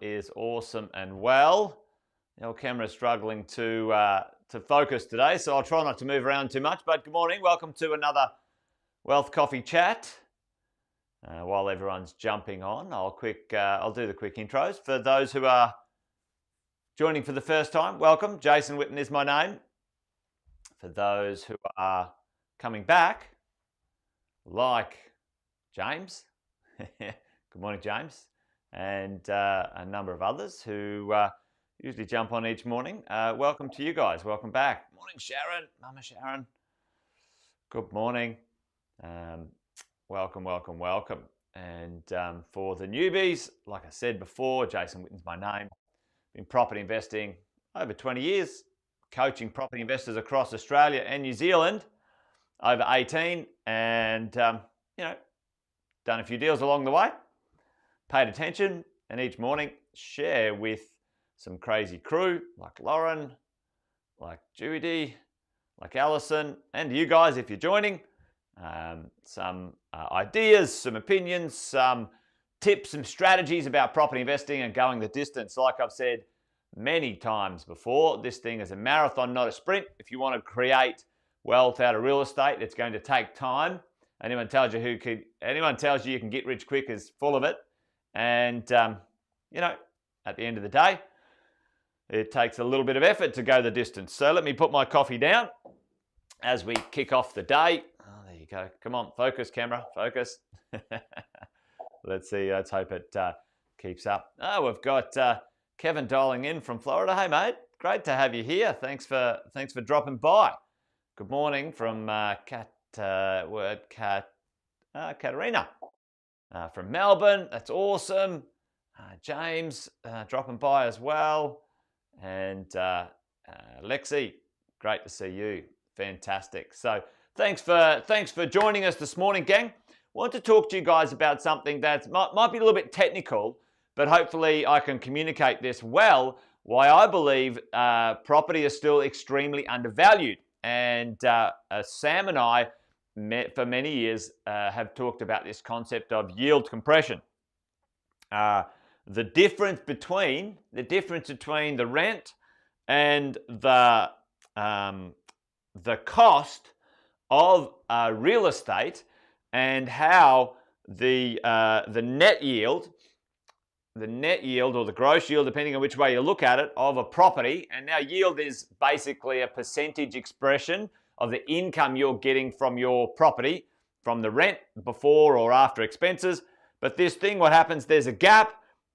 is awesome and well. Our camera's struggling to focus today, so I'll try not to move around too much. But good morning, welcome to another Wealth Coffee Chat. While everyone's jumping on, I'll do the quick intros. For those who are joining for the first time, welcome. Jason Whitten is my name. For those who are coming back, like James, good morning, James, and a number of others who usually jump on each morning. Welcome to you guys. Welcome back. Morning, Sharon. Mama Sharon. Good morning. Welcome. And for the newbies, like I said before, Jason Whitten's my name. Been property investing over 20 years, coaching property investors across Australia and New Zealand over 18, and done a few deals along the way, paid attention, and each morning share with some crazy crew like Lauren, like Judy, like Alison, and you guys if you're joining, some ideas, some opinions, some tips, some strategies about property investing and going the distance. Like I've said many times before, this thing is a marathon, not a sprint. If you want to create wealth out of real estate, it's going to take time. Anyone tells you you can get rich quick is full of it. And at the end of the day, it takes a little bit of effort to go the distance. So let me put my coffee down as we kick off the day. Oh, there you go. Come on, focus, camera, focus. Let's see. Let's hope it keeps up. Oh, we've got Kevin dialing in from Florida. Hey, mate. Great to have you here. Thanks for dropping by. Good morning from Katarina from Melbourne. That's awesome. James dropping by as well. And Lexi, great to see you. Fantastic. So thanks for joining us this morning, gang. I want to talk to you guys about something that might be a little bit technical, but hopefully I can communicate this well, why I believe property is still extremely undervalued. And Sam and I, for many years, have talked about this concept of yield compression. The difference between the rent and the cost of real estate, and how the net yield or the gross yield, depending on which way you look at it, of a property. And now yield is basically a percentage expression of the income you're getting from your property, from the rent before or after expenses. But this thing, what happens, there's a gap,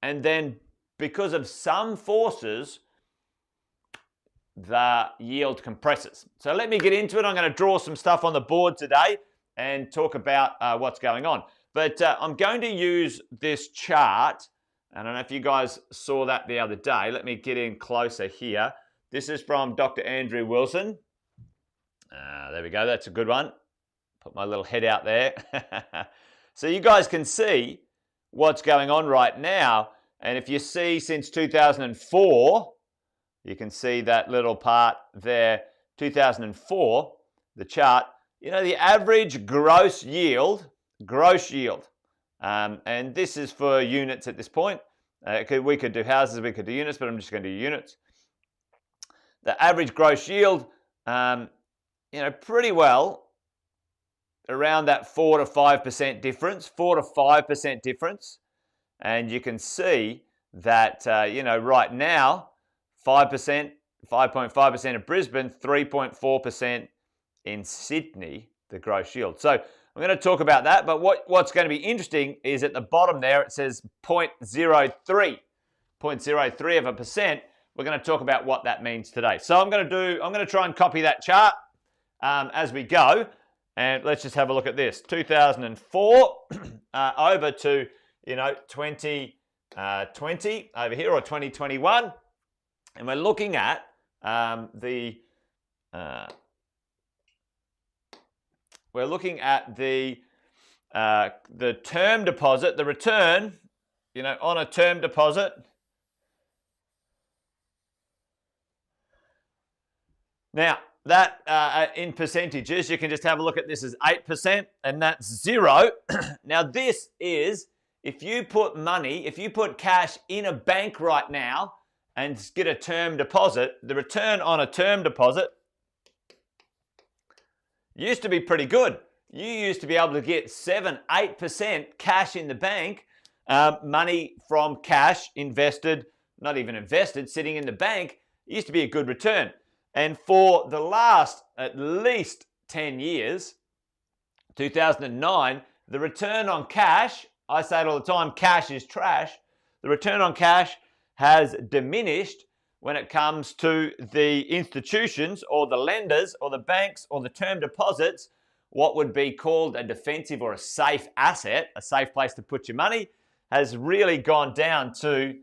and then because of some forces, the yield compresses. So let me get into it. I'm going to draw some stuff on the board today and talk about what's going on. But I'm going to use this chart. I don't know if you guys saw that the other day. Let me get in closer here. This is from Dr. Andrew Wilson. There we go. That's a good one. Put my little head out there. So you guys can see what's going on right now. And if you see since 2004, you can see that little part there, 2004, the chart, the average gross yield, and this is for units at this point. We could do houses, we could do units, but I'm just going to do units. The average gross yield, pretty well around that 4 to 5% difference, And you can see that, right now, 5%, 5.5% in Brisbane, 3.4% in Sydney, the gross yield. So I'm going to talk about that, but what's going to be interesting is at the bottom there, it says 0.03%. We're going to talk about what that means today. So I'm going to try and copy that chart as we go, and let's just have a look at this. 2004 over to 2020 over here, or 2021, and we're looking at the term deposit, the return, on a term deposit. Now, that in percentages, you can just have a look at this as 8%, and that's 0. Now, this is if you put cash in a bank right now and get a term deposit, the return on a term deposit used to be pretty good. You used to be able to get 7, 8% cash in the bank, money from cash invested, not even invested, sitting in the bank. It used to be a good return. And for the last at least 10 years, 2009, the return on cash, I say it all the time, cash is trash. The return on cash has diminished when it comes to the institutions or the lenders or the banks or the term deposits, what would be called a defensive or a safe asset, a safe place to put your money, has really gone down to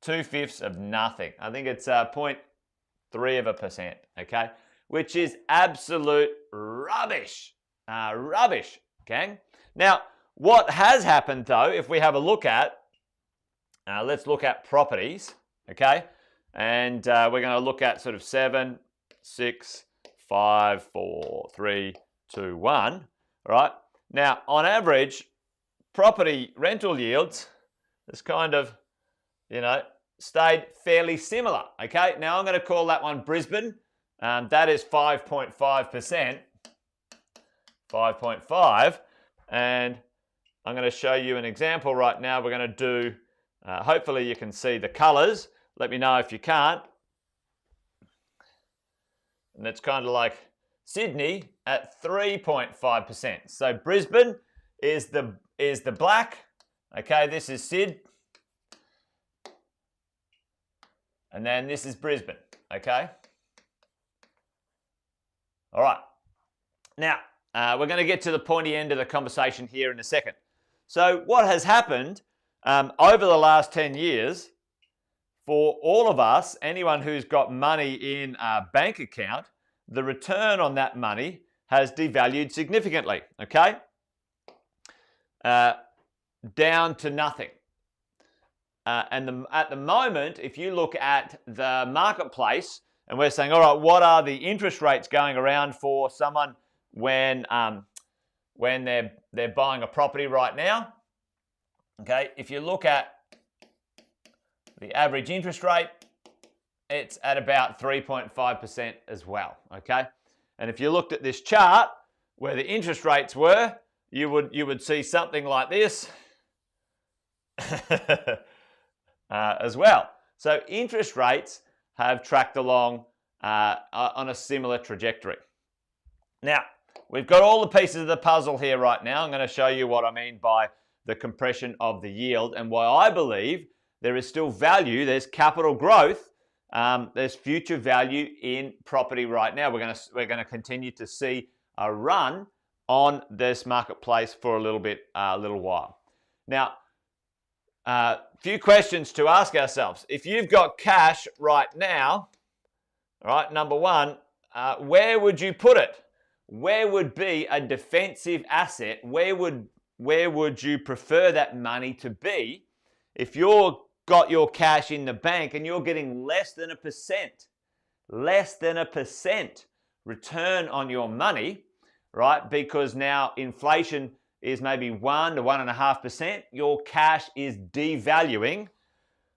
2/5 of nothing. I think it's 0.3%, okay? Which is absolute rubbish. Rubbish, gang. Now, what has happened though, if we have a look at, let's look at properties, okay? And we're going to look at sort of 7, 6, 5, 4, 3, 2, 1, right? Now, on average, property rental yields has kind of, stayed fairly similar, okay? Now, I'm going to call that one Brisbane. That is 5.5%, 5.5, and I'm going to show you an example right now. We're going to do, hopefully you can see the colours. Let me know if you can't. And it's kind of like Sydney at 3.5%. So Brisbane is the black. Okay, this is Sid. And then this is Brisbane. Okay. All right. Now, we're going to get to the pointy end of the conversation here in a second. So what has happened over the last 10 years, for all of us, anyone who's got money in a bank account, the return on that money has devalued significantly, okay? Down to nothing. And at the moment, if you look at the marketplace, and we're saying, all right, what are the interest rates going around for someone when they're buying a property right now? Okay, if you look at the average interest rate, it's at about 3.5% as well, okay? And if you looked at this chart where the interest rates were, you would see something like this as well. So interest rates have tracked along on a similar trajectory. Now, we've got all the pieces of the puzzle here right now. I'm going to show you what I mean by the compression of the yield and why I believe there is still value, there's capital growth, there's future value in property right now. We're going to continue to see a run on this marketplace for a little while. Now, few questions to ask ourselves. If you've got cash right now, all right, number one, where would you put it? Where would be a defensive asset? Where would you prefer that money to be if you're got your cash in the bank and you're getting less than 1% return on your money, right? Because now inflation is maybe 1 to 1.5%. Your cash is devaluing,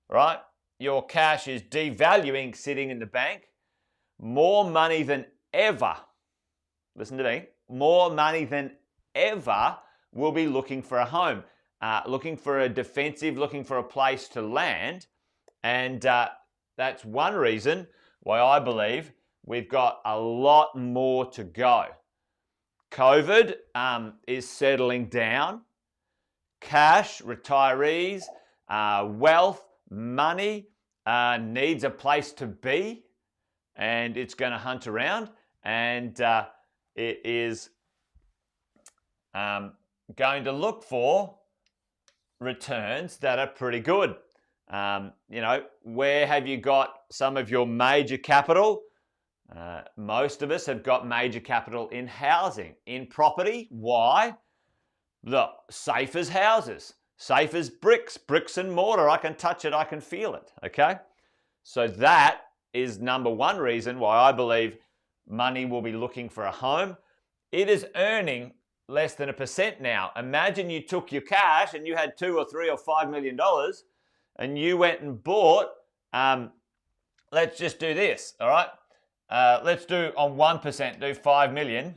right? Your cash is devaluing sitting in the bank. More money than ever, listen to me, more money than ever will be looking for a home, looking for a defensive, looking for a place to land. And that's one reason why I believe we've got a lot more to go. COVID is settling down. Cash, retirees, wealth, money needs a place to be, and it's going to hunt around, and it is going to look for returns that are pretty good. Where have you got some of your major capital? Most of us have got major capital in housing, in property. Why? Look, safe as houses, safe as bricks and mortar. I can touch it, I can feel it, okay? So that is number one reason why I believe money will be looking for a home. It is earning less than 1% now. Imagine you took your cash and you had $2 or $3 or $5 million and you went and bought, let's just do this, all right? Let's do on 1%, do 5 million.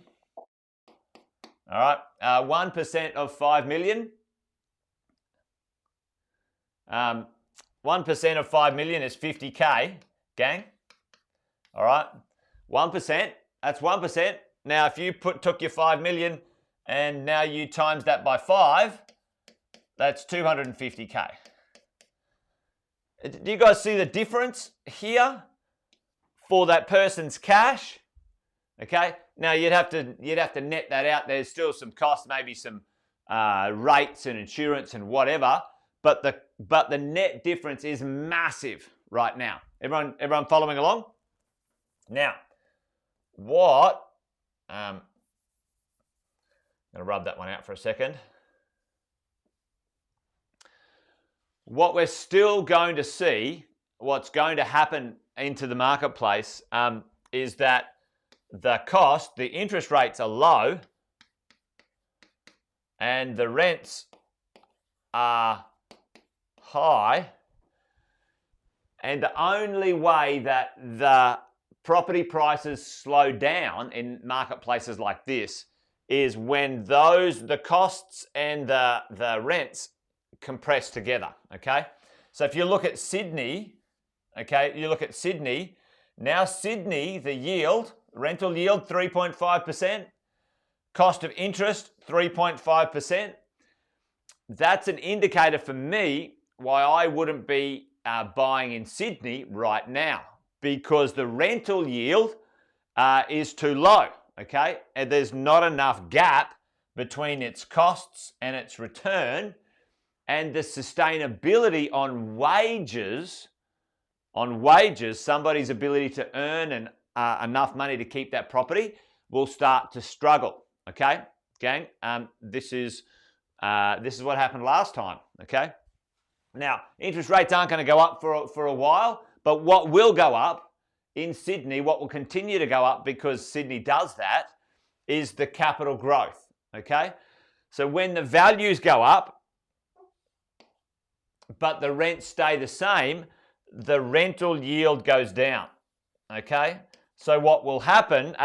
All right, 1% of 5 million. 1% of 5 million is 50K, gang. All right, 1%, that's 1%. Now, if you took your 5 million and now you times that by 5, that's 250K. Do you guys see the difference here for that person's cash? Okay, now you'd have to net that out. There's still some costs, maybe some rates and insurance and whatever, but the net difference is massive right now. Everyone following along? Now, what? I'm gonna rub that one out for a second. What we're still going to see, what's going to happen into the marketplace, is that the interest rates are low and the rents are high. And the only way that the property prices slow down in marketplaces like this is when the costs and the rents compress together, okay? So if you look at Sydney, okay, now Sydney, the yield, rental yield 3.5%, cost of interest 3.5%. That's an indicator for me why I wouldn't be buying in Sydney right now, because the rental yield is too low, okay? And there's not enough gap between its costs and its return, and the sustainability on wages, somebody's ability to earn enough money to keep that property will start to struggle, okay, gang? This is what happened last time, okay? Now, interest rates aren't going to go up for a while, but what will go up in Sydney, what will continue to go up because Sydney does that, is the capital growth, okay? So when the values go up, but the rents stay the same, the rental yield goes down, okay? So what will happen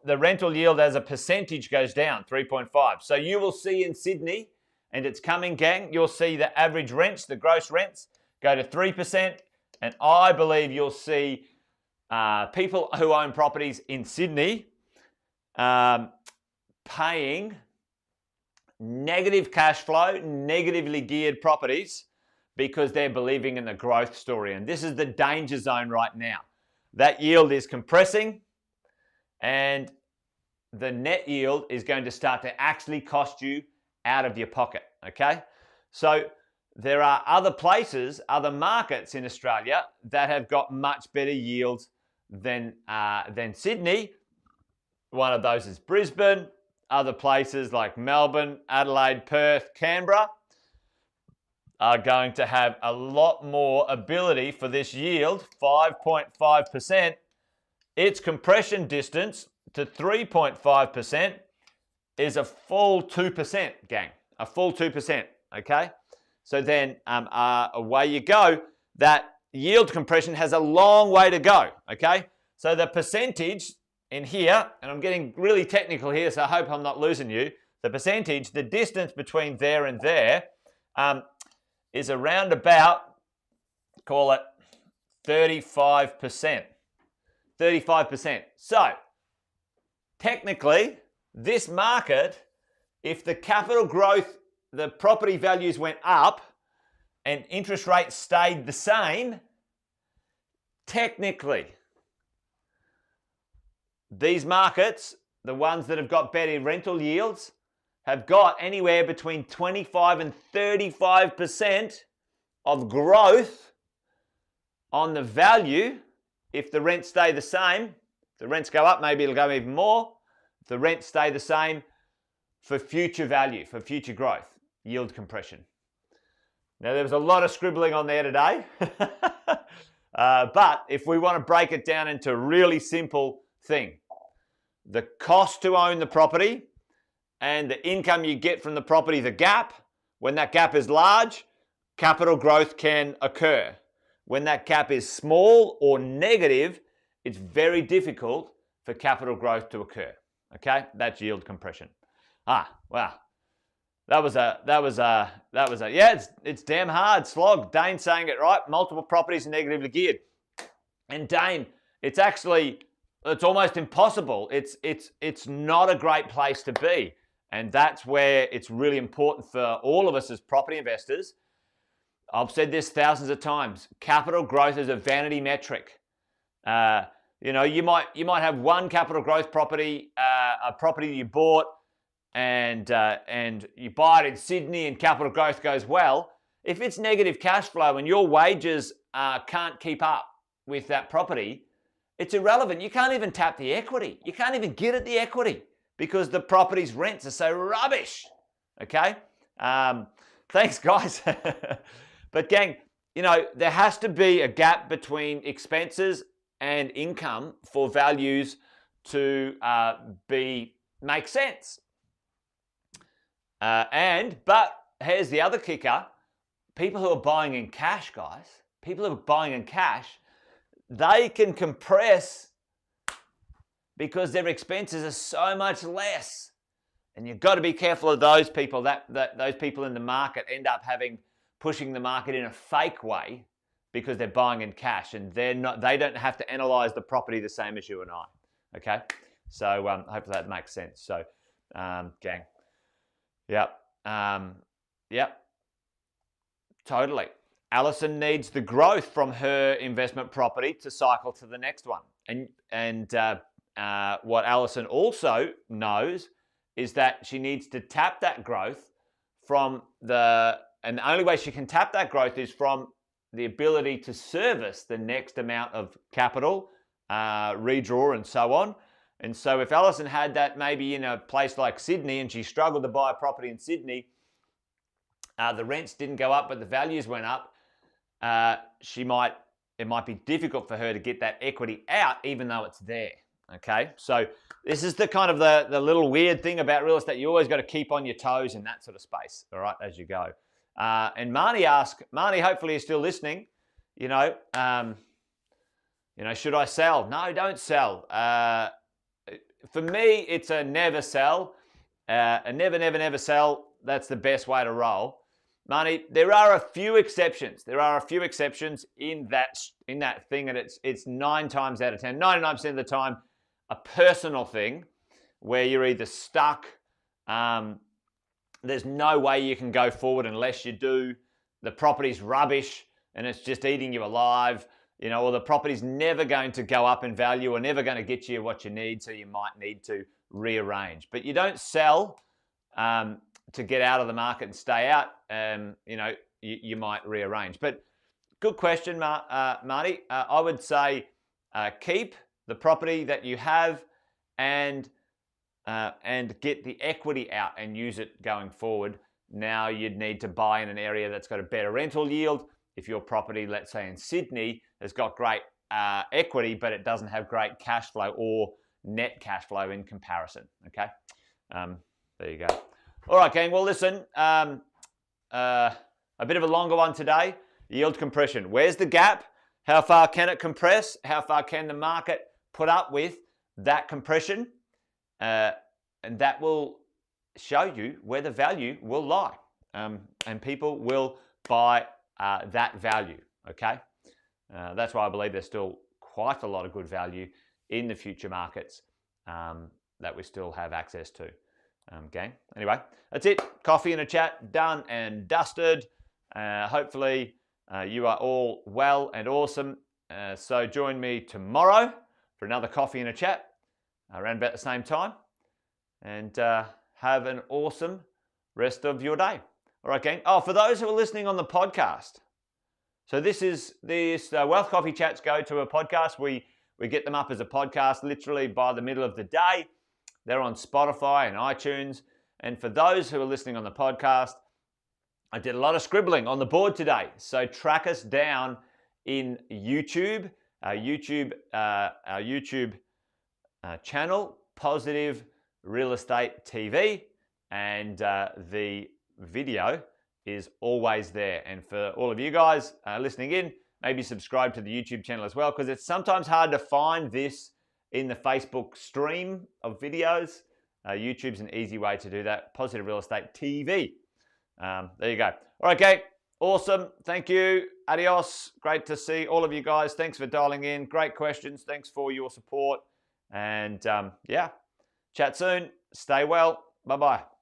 the rental yield as a percentage goes down, 3.5. So you will see in Sydney, and it's coming, gang, you'll see the average rents, the gross rents, go to 3%, and I believe you'll see people who own properties in Sydney paying negative cash flow, negatively geared properties, because they're believing in the growth story. And this is the danger zone right now. That yield is compressing and the net yield is going to start to actually cost you out of your pocket, okay? So there are other places, other markets in Australia that have got much better yields than Sydney. One of those is Brisbane. Other places like Melbourne, Adelaide, Perth, Canberra are going to have a lot more ability for this yield, 5.5%. Its compression distance to 3.5% is a full 2%, gang, a full 2%, okay? So then away you go. That yield compression has a long way to go, okay? So the percentage in here, and I'm getting really technical here, so I hope I'm not losing you. The percentage, the distance between there and there, is around about, call it 35%. 35%. So, technically, this market, if the capital growth, the property values went up and interest rates stayed the same, technically, these markets, the ones that have got better rental yields, have got anywhere between 25 and 35% of growth on the value. If the rents stay the same, if the rents go up, maybe it'll go even more. If the rents stay the same, for future value, for future growth, yield compression. Now, there was a lot of scribbling on there today. But if we want to break it down into a really simple thing, the cost to own the property and the income you get from the property, the gap, when that gap is large, capital growth can occur. When that gap is small or negative, it's very difficult for capital growth to occur. Okay, that's yield compression. Wow. Yeah, it's damn hard slog. Dane's saying it right. Multiple properties are negatively geared. And Dane, it's almost impossible. It's not a great place to be. And that's where it's really important for all of us as property investors. I've said this thousands of times. Capital growth is a vanity metric. You might have one capital growth property, a property you bought, and you buy it in Sydney, and capital growth goes well. If it's negative cash flow and your wages can't keep up with that property, it's irrelevant. You can't even tap the equity. You can't even get at the equity because the property's rents are so rubbish. Okay? Thanks, guys. But gang, there has to be a gap between expenses and income for values to make sense. But here's the other kicker. People who are buying in cash, guys, people who are buying in cash, they can compress because their expenses are so much less. And you've got to be careful of those people. That those people in the market end up pushing the market in a fake way because they're buying in cash, and they don't have to analyze the property the same as you and I. Okay, so hopefully that makes sense. So, gang, yep, totally. Alison needs the growth from her investment property to cycle to the next one, and what Alison also knows is that she needs to tap that growth and the only way she can tap that growth is from the ability to service the next amount of capital, redraw, and so on. And so if Alison had that maybe in a place like Sydney and she struggled to buy a property in Sydney, the rents didn't go up but the values went up, it might be difficult for her to get that equity out even though it's there. Okay, so this is the kind of the little weird thing about real estate. You always got to keep on your toes in that sort of space, all right, as you go. And Marnie hopefully is still listening. Should I sell? No, don't sell. For me, it's a never sell. A never sell. That's the best way to roll. Marnie, there are a few exceptions. There are a few exceptions in that thing, and it's 9 times out of 10, 99% of the time, a personal thing where you're either stuck. There's no way you can go forward unless you do. The property's rubbish and it's just eating you alive, or the property's never going to go up in value or never going to get you what you need, so you might need to rearrange. But you don't sell to get out of the market and stay out. You might rearrange. But good question, Marty. I would say keep the property that you have and get the equity out and use it going forward. Now you'd need to buy in an area that's got a better rental yield. If your property, let's say in Sydney, has got great equity, but it doesn't have great cash flow or net cash flow in comparison. Okay, there you go. All right, gang. Well, listen, a bit of a longer one today. Yield compression. Where's the gap? How far can it compress? How far can the market put up with that compression? And that will show you where the value will lie. And people will buy that value, okay? That's why I believe there's still quite a lot of good value in the future markets that we still have access to, gang. Anyway, that's it. Coffee and a chat, done and dusted. Hopefully you are all well and awesome. So join me tomorrow for another coffee and a chat around about the same time. And have an awesome rest of your day. All right, gang. Oh, for those who are listening on the podcast, so this Wealth Coffee Chats go to a podcast. We get them up as a podcast literally by the middle of the day. They're on Spotify and iTunes. And for those who are listening on the podcast, I did a lot of scribbling on the board today. So track us down in YouTube, our YouTube channel, Positive Real Estate TV. and the video is always there. And for all of you guys listening in, maybe subscribe to the YouTube channel as well, because it's sometimes hard to find this in the Facebook stream of videos. YouTube's an easy way to do that. Positive Real Estate TV. There you go. All right, Kate. Awesome. Thank you. Adios. Great to see all of you guys. Thanks for dialing in. Great questions. Thanks for your support. And yeah, chat soon. Stay well. Bye-bye.